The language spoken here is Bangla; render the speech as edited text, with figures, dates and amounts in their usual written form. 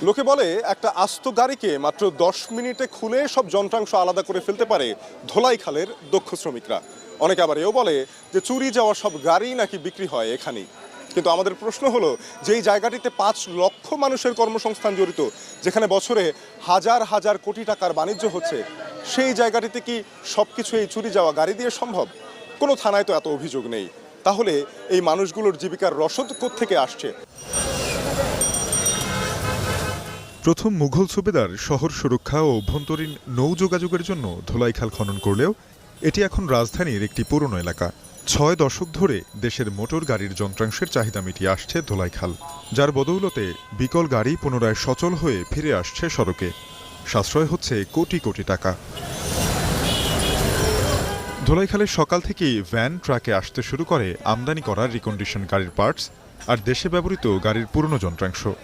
লোকে বলে একটা আস্ত গাড়িকে মাত্র 10 মিনিটে খুলে সব যন্ত্রাংশ আলাদা করে ফেলতে পারে ধোলাইখালের দক্ষ শ্রমিকরা। অনেকে আবার এও বলে যে চুরি যাওয়া সব গাড়ি নাকি বিক্রি হয় এখানেই। কিন্তু আমাদের প্রশ্ন হলো যে এই জায়গাটিতে 5 লক্ষ মানুষের কর্মসংস্থান জড়িত, যেখানে বছরে হাজার হাজার কোটি টাকার বাণিজ্য হচ্ছে, সেই জায়গাটিতে কি সবকিছু এই চুরি যাওয়া গাড়ি দিয়ে সম্ভব? কোনো থানায় তো এত অভিযোগ নেই। তাহলে এই মানুষগুলোর জীবিকার রসদ কোত্থেকে আসছে? প্রথম মুঘল সুবেদার শহর সুরক্ষা ও অভ্যন্তরীণ নৌ যোগাযোগের জন্য ধোলাইখাল খনন করলেও এটি এখন রাজধানীর একটি পুরনো এলাকা। 6 দশক ধরে দেশের মোটর গাড়ির যন্ত্রাংশের চাহিদা মিটিয়ে আসছে ধোলাইখাল, যার বদৌলতে বিকল গাড়ি পুনরায় সচল হয়ে ফিরে আসছে সড়কে। সাশ্রয় হচ্ছে কোটি কোটি টাকা। ধোলাইখালের সকাল থেকেই ভ্যান ট্রাকে আসতে শুরু করে আমদানি করা রিকন্ডিশন গাড়ির পার্টস আর দেশে ব্যবহৃত গাড়ির পুরনো যন্ত্রাংশ।